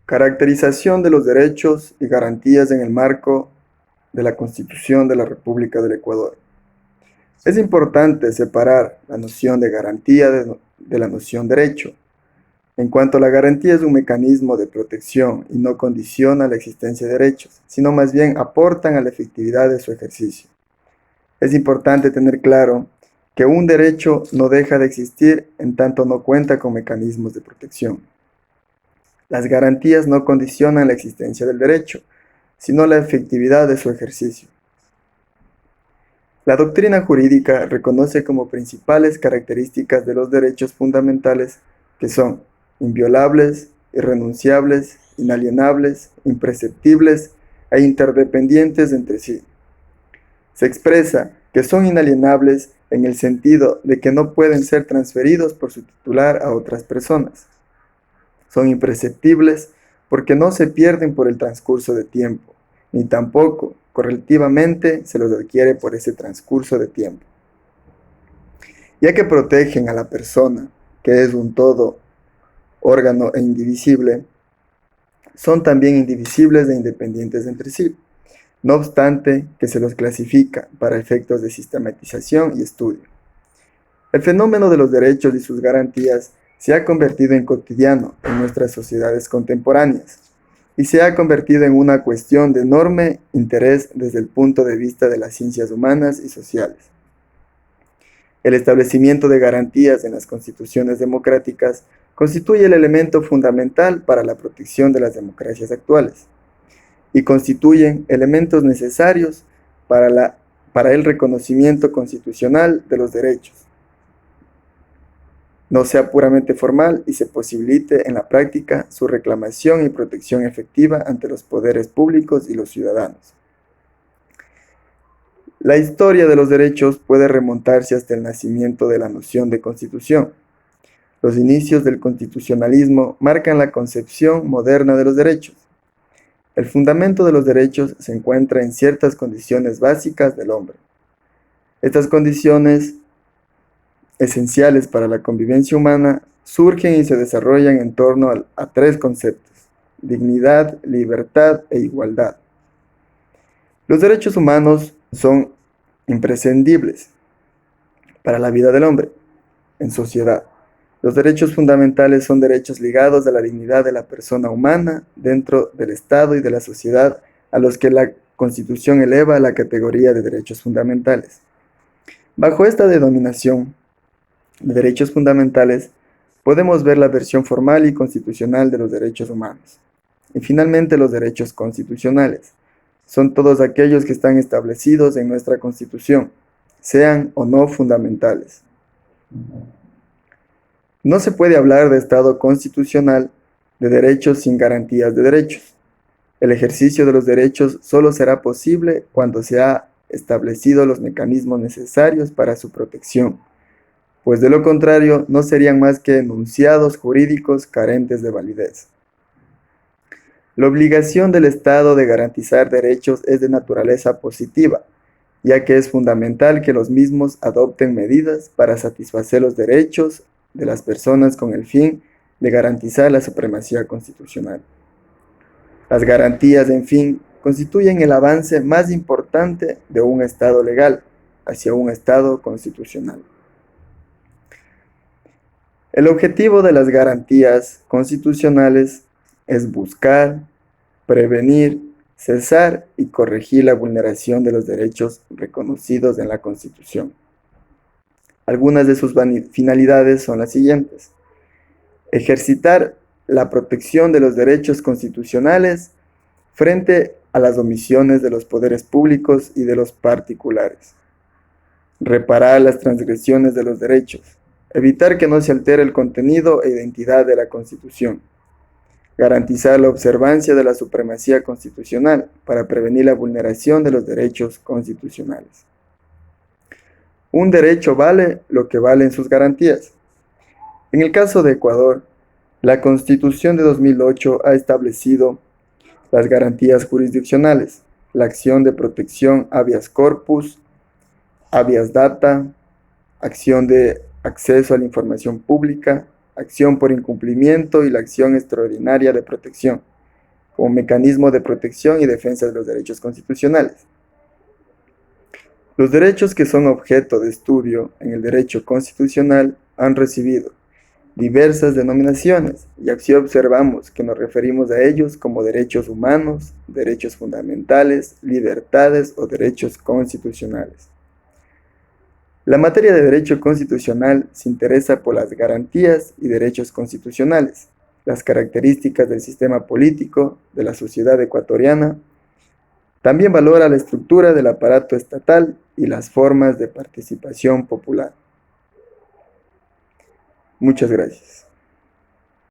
Caracterización de los derechos y garantías en el marco de la Constitución de la República del Ecuador. Es importante separar la noción de garantía de la noción de derecho. En cuanto a la garantía, es un mecanismo de protección y no condiciona la existencia de derechos, sino más bien aportan a la efectividad de su ejercicio. Es importante tener claro que un derecho no deja de existir en tanto no cuenta con mecanismos de protección. Las garantías no condicionan la existencia del derecho, sino la efectividad de su ejercicio. La doctrina jurídica reconoce como principales características de los derechos fundamentales que son inviolables, irrenunciables, inalienables, imprescriptibles e interdependientes entre sí. Se expresa que son inalienables en el sentido de que no pueden ser transferidos por su titular a otras personas. Son imprescriptibles porque no se pierden por el transcurso de tiempo, ni tampoco correlativamente se los adquiere por ese transcurso de tiempo. Ya que protegen a la persona, que es un todo, órgano e indivisible, son también indivisibles e independientes entre sí, no obstante que se los clasifica para efectos de sistematización y estudio. El fenómeno de los derechos y sus garantías se ha convertido en cotidiano en nuestras sociedades contemporáneas y se ha convertido en una cuestión de enorme interés desde el punto de vista de las ciencias humanas y sociales. El establecimiento de garantías en las constituciones democráticas constituye el elemento fundamental para la protección de las democracias actuales y constituyen elementos necesarios para el reconocimiento constitucional de los derechos, no sea puramente formal y se posibilite en la práctica su reclamación y protección efectiva ante los poderes públicos y los ciudadanos. La historia de los derechos puede remontarse hasta el nacimiento de la noción de constitución. Los inicios del constitucionalismo marcan la concepción moderna de los derechos. El fundamento de los derechos se encuentra en ciertas condiciones básicas del hombre. Estas condiciones esenciales para la convivencia humana surgen y se desarrollan en torno a tres conceptos: dignidad, libertad e igualdad. Los derechos humanos son imprescindibles para la vida del hombre en sociedad. Los derechos fundamentales son derechos ligados a la dignidad de la persona humana dentro del Estado y de la sociedad, a los que la Constitución eleva a la categoría de derechos fundamentales. Bajo esta denominación de derechos fundamentales, podemos ver la versión formal y constitucional de los derechos humanos. Y finalmente, los derechos constitucionales. Son todos aquellos que están establecidos en nuestra Constitución, sean o no fundamentales. No se puede hablar de Estado constitucional de derechos sin garantías de derechos. El ejercicio de los derechos solo será posible cuando se han establecido los mecanismos necesarios para su protección, pues de lo contrario no serían más que enunciados jurídicos carentes de validez. La obligación del Estado de garantizar derechos es de naturaleza positiva, ya que es fundamental que los mismos adopten medidas para satisfacer los derechos de las personas con el fin de garantizar la supremacía constitucional. Las garantías, en fin, constituyen el avance más importante de un Estado legal hacia un Estado constitucional. El objetivo de las garantías constitucionales es buscar, prevenir, cesar y corregir la vulneración de los derechos reconocidos en la Constitución. Algunas de sus finalidades son las siguientes: ejercitar la protección de los derechos constitucionales frente a las omisiones de los poderes públicos y de los particulares, reparar las transgresiones de los derechos, evitar que no se altere el contenido e identidad de la Constitución, garantizar la observancia de la supremacía constitucional para prevenir la vulneración de los derechos constitucionales. Un derecho vale lo que valen sus garantías. En el caso de Ecuador, la Constitución de 2008 ha establecido las garantías jurisdiccionales, la acción de protección habeas corpus, habeas data, acción de acceso a la información pública, acción por incumplimiento y la acción extraordinaria de protección. como mecanismo de protección y defensa de los derechos constitucionales. Los derechos que son objeto de estudio en el derecho constitucional han recibido diversas denominaciones, y así observamos que nos referimos a ellos como derechos humanos, derechos fundamentales, libertades o derechos constitucionales. La materia de derecho constitucional se interesa por las garantías y derechos constitucionales, las características del sistema político de la sociedad ecuatoriana. También valora la estructura del aparato estatal y las formas de participación popular. Muchas gracias.